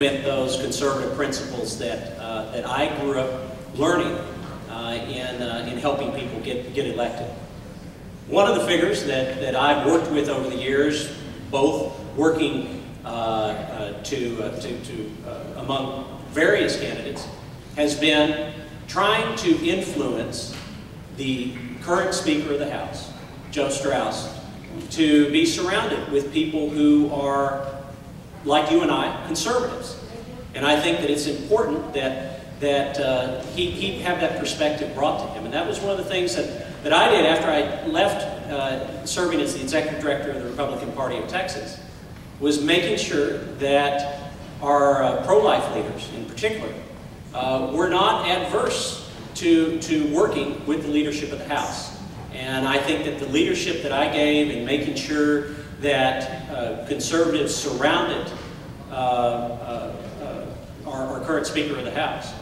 those conservative principles that that I grew up learning in helping people get elected. One of the figures that I've worked with over the years, both working among various candidates, has been trying to influence the current Speaker of the House, Joe Straus, to be surrounded with people who are, like you and I, conservatives. And I think that it's important that he have that perspective brought to him. And that was one of the things that I did after I left serving as the executive director of the Republican Party of Texas, was making sure that our pro-life leaders in particular were not adverse to working with the leadership of the House. And I think that the leadership that I gave in making sure that conservatives surrounded our current Speaker of the House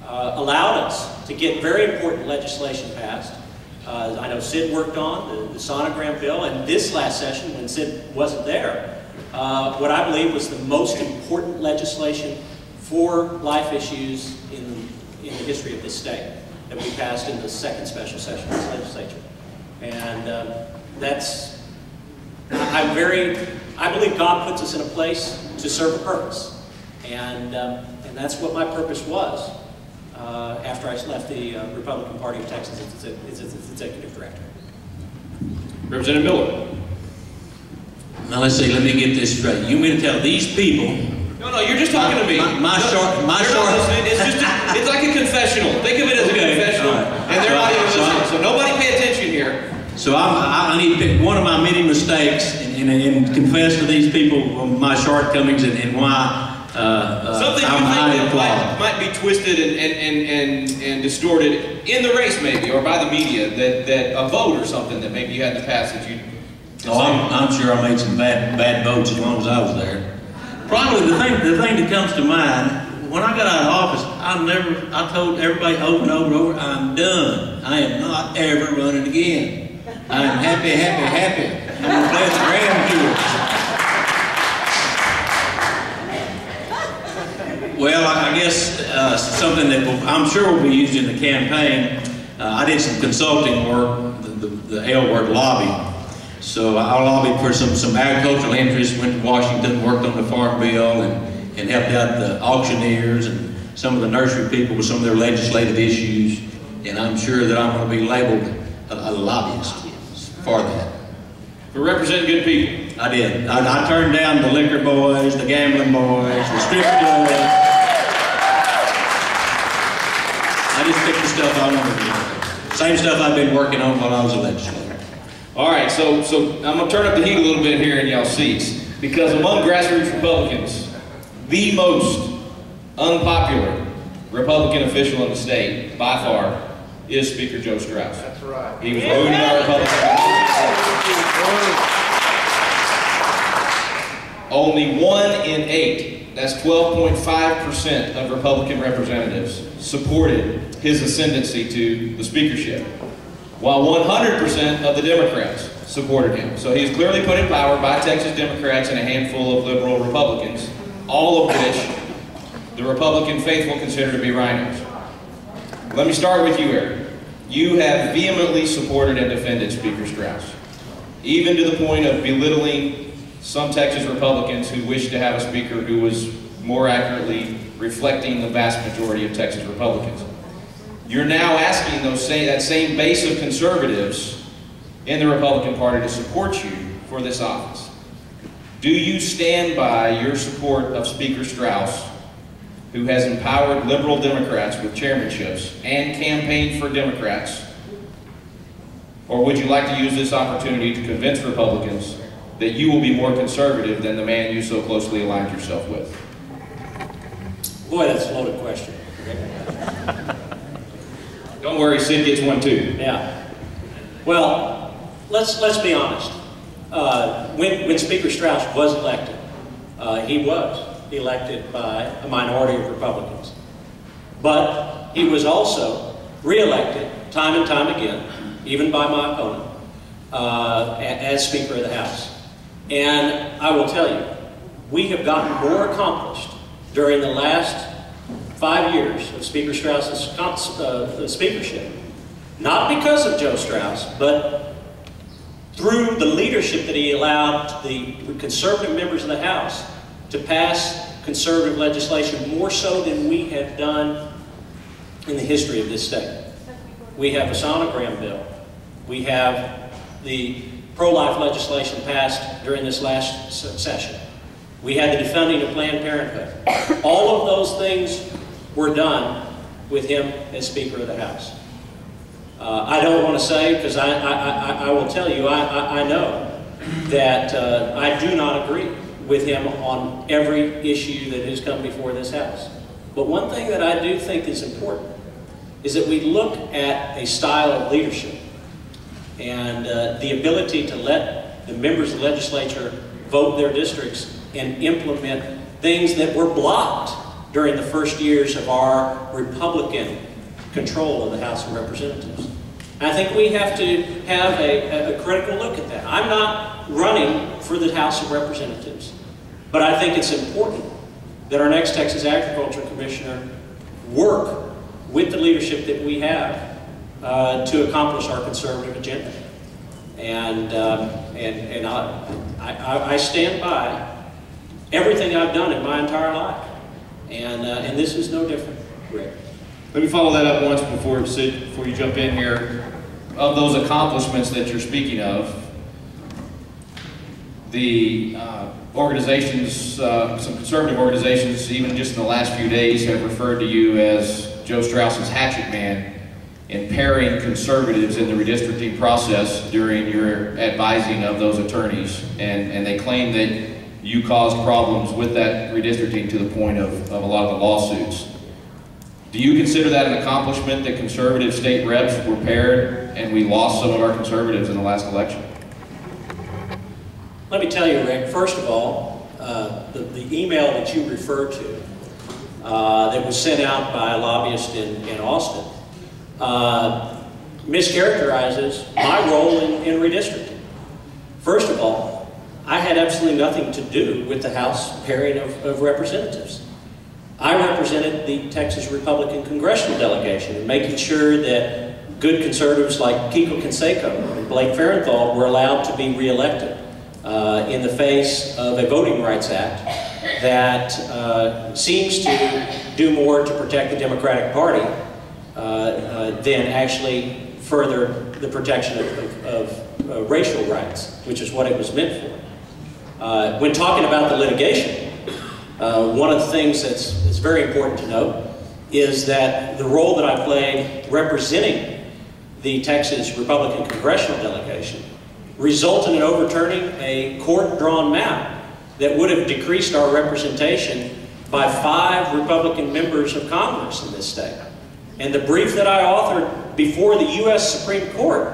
allowed us to get very important legislation passed. I know Sid worked on the sonogram bill, and this last session, when Sid wasn't there, what I believe was the most important legislation for life issues in the history of this state that we passed in the second special session of this legislature. And I believe God puts us in a place to serve a purpose. And that's what my purpose was after I left the Republican Party of Texas as its executive director. Representative Miller. Now let's see, let me get this straight. You mean to tell these people... No, you're just talking to me. It's like a confessional. Think of it as a confessional. Right. And they're not even listening. So nobody pay attention here. So I need to pick one of my many mistakes and confess to these people my shortcomings and why something you think that might be twisted and distorted in the race maybe, or by the media, that a vote or something that maybe you had in the past that you... Oh, I'm sure I made some bad votes as long as I was there. Probably the thing that comes to mind, when I got out of office, I told everybody over and over, I'm done. I am not ever running again. I am happy. I'm going to bless grandkids. Well, I guess something that I'm sure will be used in the campaign, I did some consulting work, the L word, lobby. So I lobbied for some agricultural interests, went to Washington, worked on the Farm Bill, and helped out the auctioneers and some of the nursery people with some of their legislative issues. And I'm sure that I'm going to be labeled a lobbyist for that. For representing good people. I did. I turned down the liquor boys, the gambling boys, the strip clubs. I just picked the stuff I wanted to do. Same stuff I've been working on while I was a legislator. All right, so I'm going to turn up the heat a little bit here in y'all's seats, because among grassroots Republicans, the most unpopular Republican official in the state, by far, is Speaker Joe Straus. That's right. He was voted our Republican. Only 1 in 8, that's 12.5% of Republican representatives, supported his ascendancy to the speakership, while 100% of the Democrats supported him. So he's clearly put in power by Texas Democrats and a handful of liberal Republicans, all of which the Republican faithful consider to be rhinos. Let me start with you, Eric. You have vehemently supported and defended Speaker Straus, even to the point of belittling some Texas Republicans who wish to have a speaker who was more accurately reflecting the vast majority of Texas Republicans. You're now asking that same base of conservatives in the Republican Party to support you for this office. Do you stand by your support of Speaker Straus, who has empowered liberal Democrats with chairmanships and campaigned for Democrats? Or would you like to use this opportunity to convince Republicans that you will be more conservative than the man you so closely aligned yourself with? Boy, that's a loaded question. Don't worry, Sid gets one too. Yeah. Well, let's be honest. When Speaker Straus was elected, he was elected by a minority of Republicans. But he was also re-elected time and time again, even by my opponent, as Speaker of the House. And I will tell you, we have gotten more accomplished during the last 5 years of Speaker Strauss's speakership, not because of Joe Strauss, but through the leadership that he allowed the conservative members of the House to pass conservative legislation more so than we have done in the history of this state. We have a sonogram bill. We have the pro-life legislation passed during this last session. We had the defunding of Planned Parenthood. All of those things were done with him as Speaker of the House. I don't want to say, because I will tell you, I know that I do not agree with him on every issue that has come before this House. But one thing that I do think is important is that we look at a style of leadership and the ability to let the members of the legislature vote their districts and implement things that were blocked during the first years of our Republican control of the House of Representatives. And I think we have to have a critical look at that. I'm not running for the House of Representatives, but I think it's important that our next Texas Agriculture Commissioner work with the leadership that we have to accomplish our conservative agenda. And I stand by everything I've done in my entire life. And this is no different, Rick. Let me follow that up once before you jump in here. Of those accomplishments that you're speaking of, the organizations, some conservative organizations, even just in the last few days, have referred to you as Joe Strauss's hatchet man in pairing conservatives in the redistricting process during your advising of those attorneys. And they claim that you caused problems with that redistricting to the point of a lot of the lawsuits. Do you consider that an accomplishment that conservative state reps were paired and we lost some of our conservatives in the last election? Let me tell you, Rick, first of all, the email that you referred to that was sent out by a lobbyist in Austin mischaracterizes my role in redistricting. First of all, I had absolutely nothing to do with the House pairing of representatives. I represented the Texas Republican congressional delegation in making sure that good conservatives like Kiko Canseco and Blake Farenthold were allowed to be reelected in the face of a Voting Rights Act that seems to do more to protect the Democratic Party than actually further the protection of racial rights, which is what it was meant for. When talking about the litigation, one of the things that's very important to note is that the role that I played representing the Texas Republican congressional delegation resulted in overturning a court-drawn map that would have decreased our representation by 5 Republican members of Congress in this state. And the brief that I authored before the U.S. Supreme Court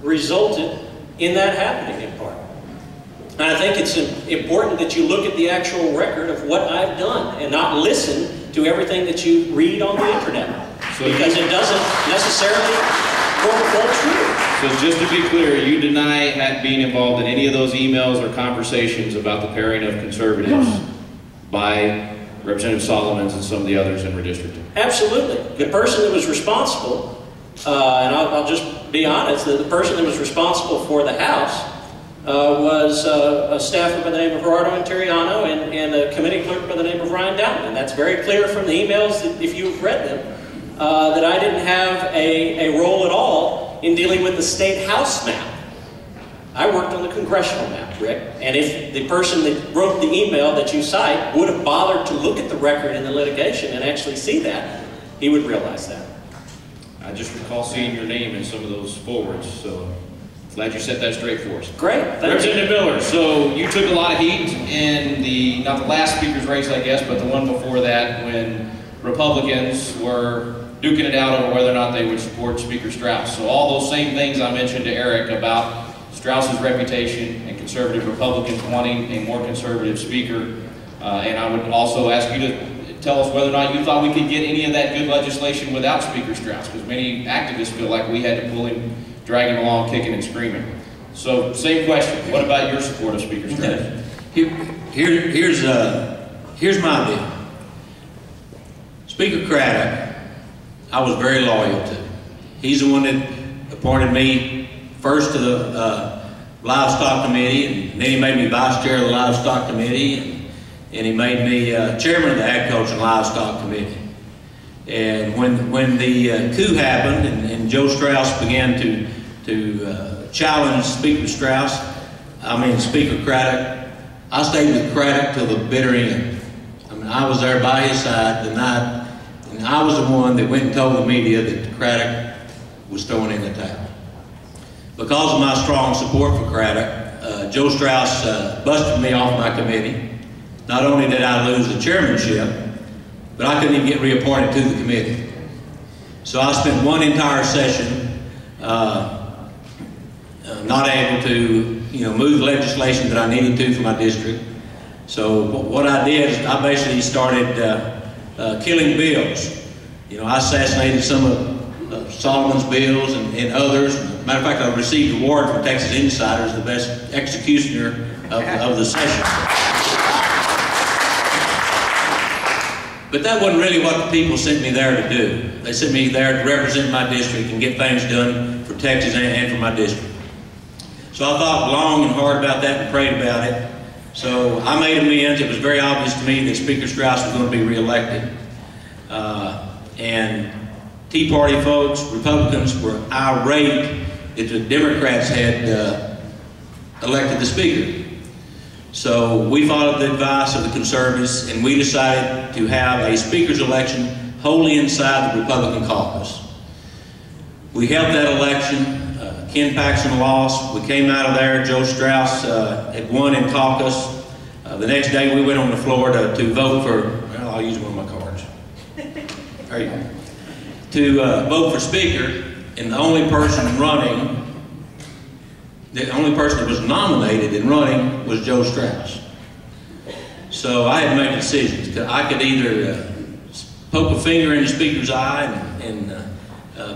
resulted in that happening in part. And I think it's important that you look at the actual record of what I've done and not listen to everything that you read on the internet, because it doesn't necessarily hold true. So just to be clear, you deny being involved in any of those emails or conversations about the pairing of conservatives by Representative Solomons and some of the others in redistricting? Absolutely. The person that was responsible, and I'll just be honest, the person that was responsible for the House was a staffer by the name of Gerardo Interiano and a committee clerk by the name of Ryan Downton. And that's very clear from the emails, that if you've read them, that I didn't have a role at all in dealing with the state House map. I worked on the congressional map, Rick. And if the person that wrote the email that you cite would have bothered to look at the record in the litigation and actually see that, he would realize that. I just recall seeing your name in some of those forwards, so glad you set that straight for us. Great, Representative Miller, so you took a lot of heat in not the last speaker's race, I guess, but the one before that, when Republicans were duking it out over whether or not they would support Speaker Strauss. So all those same things I mentioned to Eric about Strauss's reputation and conservative Republicans wanting a more conservative speaker. And I would also ask you to tell us whether or not you thought we could get any of that good legislation without Speaker Strauss, because many activists feel like we had to pull him, drag him along, kicking and screaming. So same question, what about your support of Speaker Strauss? Here's my deal. Speaker Craddock, I was very loyal to. He's the one that appointed me first to the Livestock Committee, and then he made me vice chair of the Livestock Committee, and he made me chairman of the Agriculture and Livestock Committee. And when the coup happened and Joe Strauss began to challenge Speaker Craddock, I stayed with Craddock till the bitter end. I mean, I was there by his side the night, and I was the one that went and told the media that Craddock was throwing in the towel. Because of my strong support for Craddock, Joe Strauss busted me off my committee. Not only did I lose the chairmanship, but I couldn't even get reappointed to the committee. So I spent one entire session not able to, move the legislation that I needed to for my district. So what I did is I basically started killing bills. I assassinated some of Solomon's bills and others. Matter of fact, I received an award from Texas Insider as the best executioner of the session. But that wasn't really what the people sent me there to do. They sent me there to represent my district and get things done for Texas and for my district. So I thought long and hard about that and prayed about it. So I made amends. It was very obvious to me that Speaker Strauss was going to be reelected. And Tea Party folks, Republicans, were irate that the Democrats had elected the Speaker. So we followed the advice of the Conservatives, and we decided to have a Speaker's election wholly inside the Republican caucus. We held that election. Ken Paxton lost. We came out of there. Joe Strauss had won in caucus. The next day we went on the floor to vote for, well, I'll use one of my cards. There you go. To vote for Speaker, and the only person that was nominated and running was Joe Strauss. So I had to make decisions. I could either poke a finger in the Speaker's eye and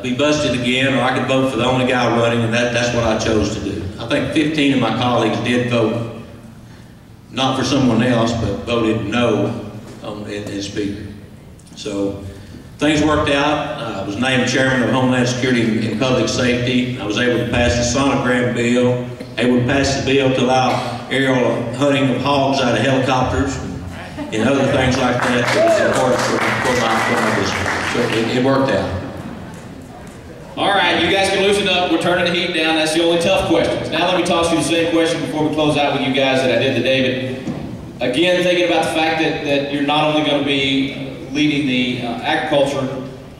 be busted again, or I could vote for the only guy running, and that's what I chose to do. I think 15 of my colleagues did vote, not for someone else, but voted no as Speaker. So things worked out. I was named Chairman of Homeland Security and Public Safety. I was able to pass the sonogram bill, able to pass the bill to allow aerial hunting of hogs out of helicopters and other things like that that was important for my district. So it worked out. All right, you guys can loosen up. We're turning the heat down. That's the only tough questions. Now let me toss you the same question before we close out with you guys that I did to David. Again, thinking about the fact that you're not only going to be leading the agriculture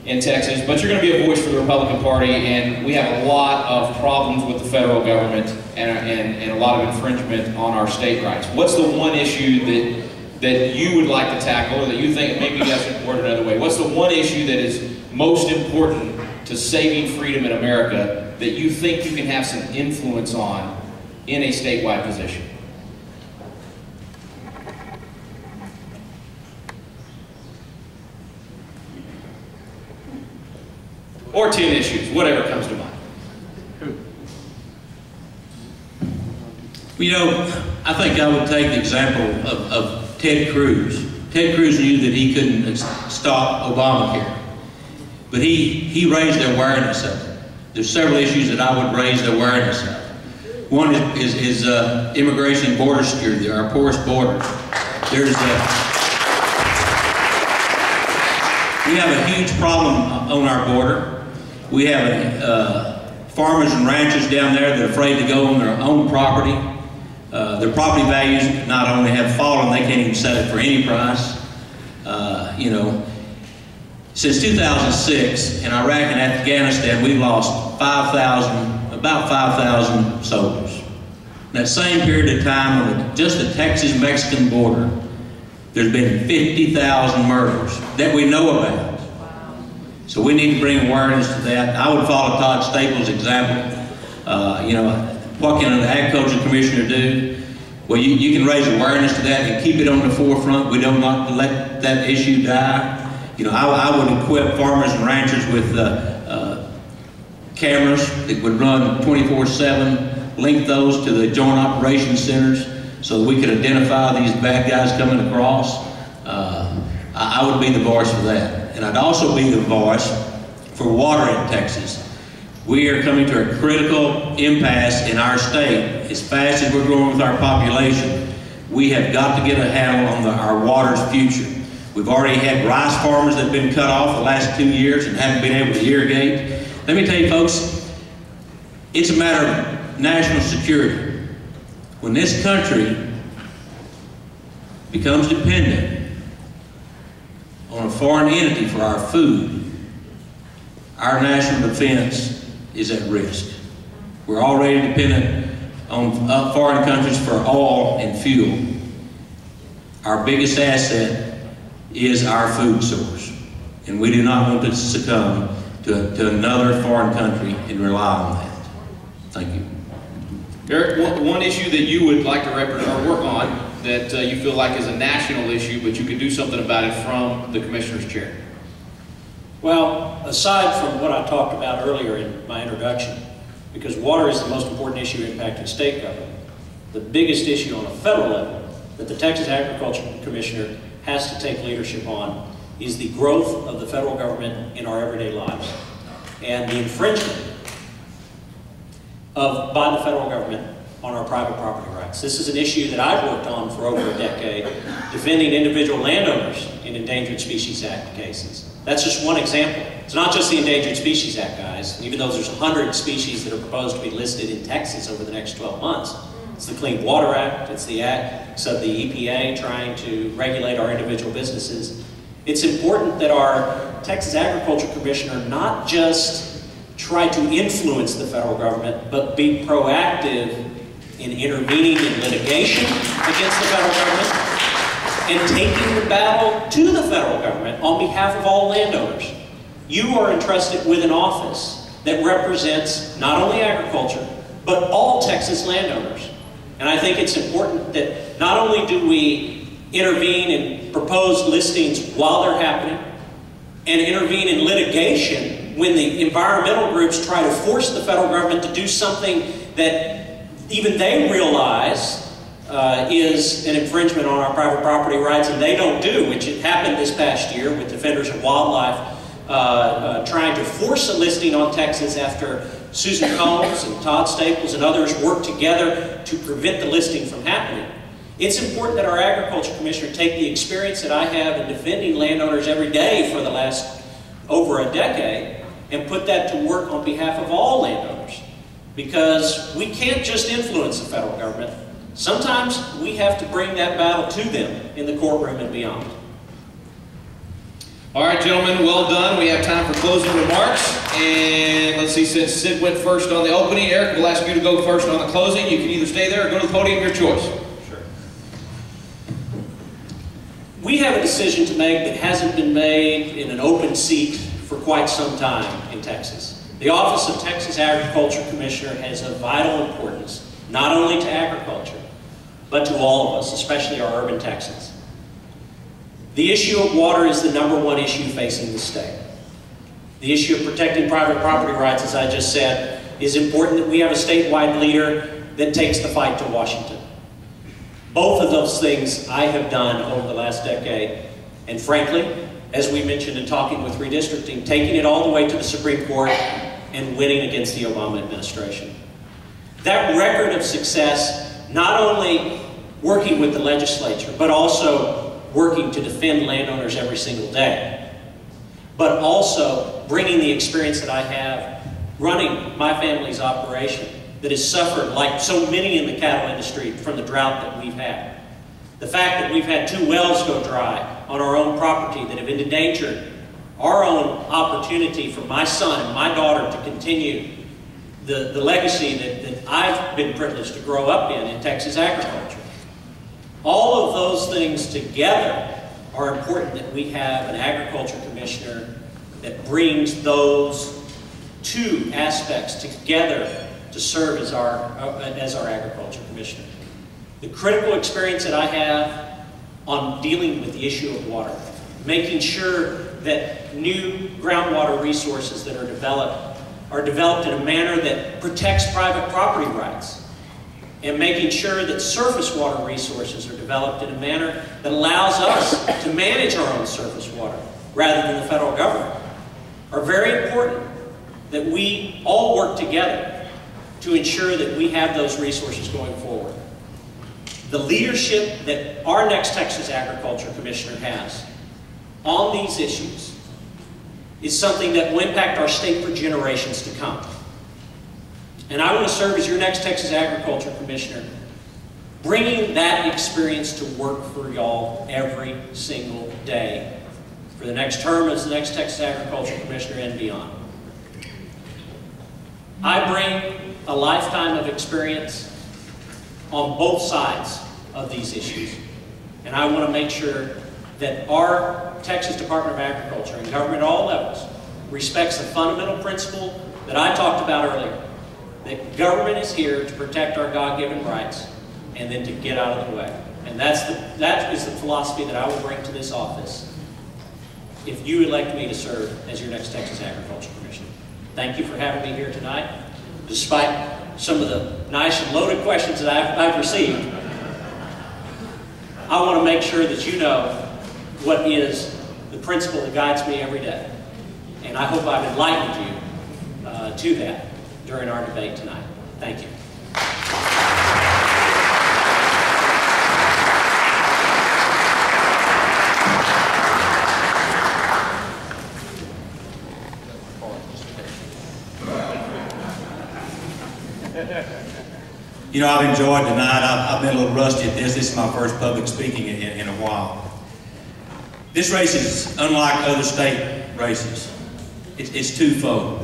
in Texas, but you're going to be a voice for the Republican Party, and we have a lot of problems with the federal government and a lot of infringement on our state rights. What's the one issue that you would like to tackle, or that you think maybe you guys should word it another way? What's the one issue that is most important to saving freedom in America that you think you can have some influence on in a statewide position? Or 10 issues, whatever comes to mind. I think I would take the example of Ted Cruz. Ted Cruz knew that he couldn't stop Obamacare, but he raised the awareness of it. There's several issues that I would raise the awareness of. One is immigration and border security, our porous borders. We have a huge problem on our border. We have farmers and ranchers down there that are afraid to go on their own property. Their property values not only have fallen, they can't even sell it for any price. Since 2006, in Iraq and Afghanistan, we've lost about 5,000 soldiers. In that same period of time, on just the Texas-Mexican border, there's been 50,000 murders that we know about. So we need to bring awareness to that. I would follow Todd Staples' example. What can an agriculture commissioner do? Well, you can raise awareness to that and keep it on the forefront. We don't not let that issue die. I would equip farmers and ranchers with cameras that would run 24/7, link those to the joint operations centers so that we could identify these bad guys coming across. I would be the voice for that. And I'd also be the voice for water in Texas. We are coming to a critical impasse in our state. As fast as we're growing with our population, we have got to get a handle on our water's future. We've already had rice farmers that have been cut off the last 2 years and haven't been able to irrigate. Let me tell you folks, it's a matter of national security. When this country becomes dependent on a foreign entity for our food, our national defense is at risk. We're already dependent on foreign countries for oil and fuel. Our biggest asset is our food source, and we do not want to succumb to another foreign country and rely on that. Thank you. Eric, one issue that you would like to represent or work on that you feel like is a national issue, but you could do something about it from the Commissioner's chair? Well, aside from what I talked about earlier in my introduction, because water is the most important issue impacting state government, the biggest issue on a federal level that the Texas Agriculture Commissioner has to take leadership on is the growth of the federal government in our everyday lives and the infringement by the federal government on our private property rights. This is an issue that I've worked on for over a decade, defending individual landowners in Endangered Species Act cases. That's just one example. It's not just the Endangered Species Act, guys. Even though there's 100 species that are proposed to be listed in Texas over the next 12 months. It's the Clean Water Act, it's the acts of the EPA trying to regulate our individual businesses. It's important that our Texas Agriculture Commissioner not just try to influence the federal government, but be proactive in intervening in litigation against the federal government and taking the battle to the federal government on behalf of all landowners. You are entrusted with an office that represents not only agriculture, but all Texas landowners. And I think it's important that not only do we intervene and propose listings while they're happening, and intervene in litigation when the environmental groups try to force the federal government to do something that even they realize is an infringement on our private property rights, and they don't do, which it happened this past year with Defenders of Wildlife trying to force a listing on Texas after Susan Combs and Todd Staples and others worked together to prevent the listing from happening. It's important that our Agriculture Commissioner take the experience that I have in defending landowners every day for the last over a decade and put that to work on behalf of all landowners. Because we can't just influence the federal government. Sometimes we have to bring that battle to them in the courtroom and beyond. All right, gentlemen, well done. We have time for closing remarks. And let's see, since Sid went first on the opening, Eric, we'll ask you to go first on the closing. You can either stay there or go to the podium, your choice. Sure. We have a decision to make that hasn't been made in an open seat for quite some time in Texas. The Office of Texas Agriculture Commissioner has a vital importance, not only to agriculture, but to all of us, especially our urban Texans. The issue of water is the #1 issue facing the state. The issue of protecting private property rights, as I just said, is important that we have a statewide leader that takes the fight to Washington. Both of those things I have done over the last decade, and frankly, as we mentioned in talking with redistricting, taking it all the way to the Supreme Court and winning against the Obama administration. That record of success, not only working with the legislature, but also working to defend landowners every single day, but also bringing the experience that I have running my family's operation that has suffered, like so many in the cattle industry, from the drought that we've had. The fact that we've had 2 wells go dry on our own property that have endangered our own opportunity for my son and my daughter to continue the legacy that I've been privileged to grow up in Texas agriculture. All of those things together are important, that we have an agriculture commissioner that brings those 2 aspects together to serve as our agriculture commissioner. The critical experience that I have on dealing with the issue of water, making sure that new groundwater resources that are developed in a manner that protects private property rights. and making sure that surface water resources are developed in a manner that allows us to manage our own surface water rather than the federal government are very important, that we all work together to ensure that we have those resources going forward. The leadership that our next Texas Agriculture Commissioner has on these issues is something that will impact our state for generations to come. And I want to serve as your next Texas Agriculture Commissioner, bringing that experience to work for y'all every single day for the next term as the next Texas Agriculture Commissioner and beyond. I bring a lifetime of experience on both sides of these issues. And I want to make sure that our Texas Department of Agriculture and government at all levels respects the fundamental principle that I talked about earlier, that government is here to protect our God-given rights and then to get out of the way. And that is the philosophy that I will bring to this office if you elect me to serve as your next Texas Agriculture Commissioner. Thank you for having me here tonight. Despite some of the nice and loaded questions that I've received, I want to make sure that you know what is the principle that guides me every day. And I hope I've enlightened you to that during our debate tonight. Thank you. You know, I've enjoyed tonight. I've been a little rusty at this. This is my first public speaking in a while. This race is unlike other state races. It's twofold.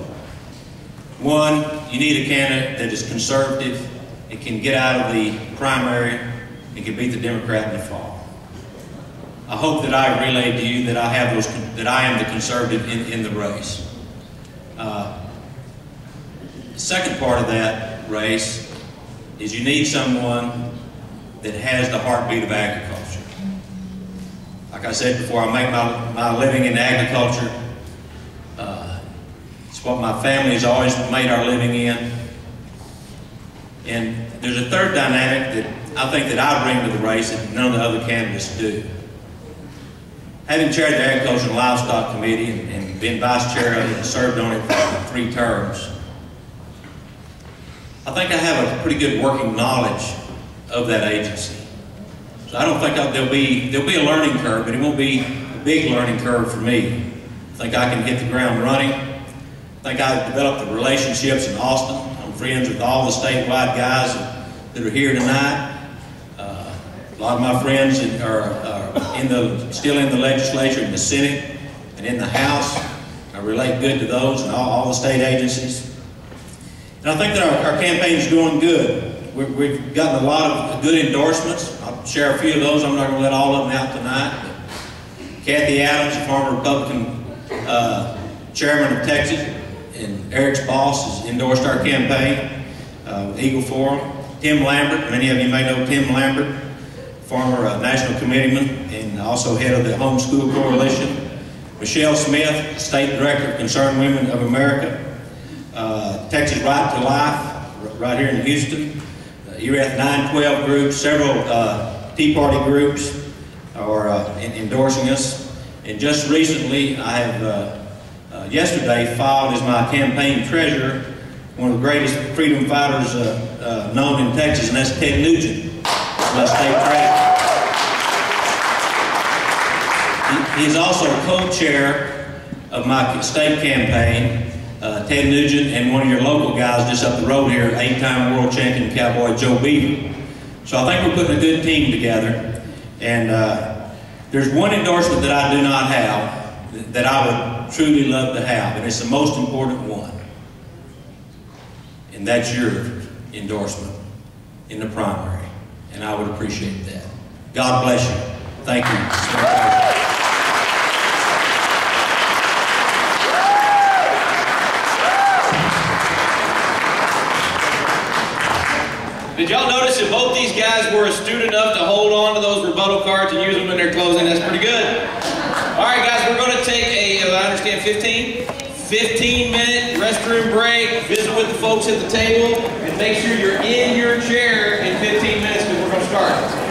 One, you need a candidate that is conservative and can get out of the primary and can beat the Democrat in the fall. I hope that I relayed to you that I am the conservative in the race. The second part of that race is you need someone that has the heartbeat of agriculture. Like I said before, I make my living in agriculture. It's what my family has always made our living in. And there's a third dynamic that I think that I bring to the race that none of the other candidates do. Having chaired the Agriculture and Livestock Committee and been vice chair of it and served on it for 3 terms, I think I have a pretty good working knowledge of that agency. So I don't think there'll be a learning curve, but it won't be a big learning curve for me. I think I can hit the ground running. I think I've developed the relationships in Austin. I'm friends with all the statewide guys that are here tonight. A lot of my friends are still in the legislature, in the Senate, and in the House. I relate good to those and all the state agencies. And I think that our campaign is going good. We've gotten a lot of good endorsements. I'll share a few of those. I'm not going to let all of them out tonight. But Kathy Adams, the former Republican chairman of Texas, and Eric's boss has endorsed our campaign with Eagle Forum. Tim Lambert, many of you may know Tim Lambert, former national committeeman and also head of the Homeschool Coalition. Michelle Smith, state director of Concerned Women of America. Texas Right to Life, right here in Houston. ERAF 912 groups, several Tea Party groups are endorsing us. And just recently, I have yesterday filed as my campaign treasurer one of the greatest freedom fighters known in Texas, and that's Ted Nugent, my state treasurer. He is also co-chair of my state campaign. Ted Nugent and one of your local guys just up the road here, 8-time world champion cowboy Joe Beaver. So I think we're putting a good team together. And there's one endorsement that I do not have that I would truly love to have, and it's the most important one. And that's your endorsement in the primary. And I would appreciate that. God bless you. Thank you. Did y'all notice that both these guys were astute enough to hold on to those rebuttal cards and use them in their closing? That's pretty good. All right, guys, we're going to take a, I understand, 15-minute restroom break, visit with with the folks at the table, and make sure you're in your chair in 15 minutes because we're going to start.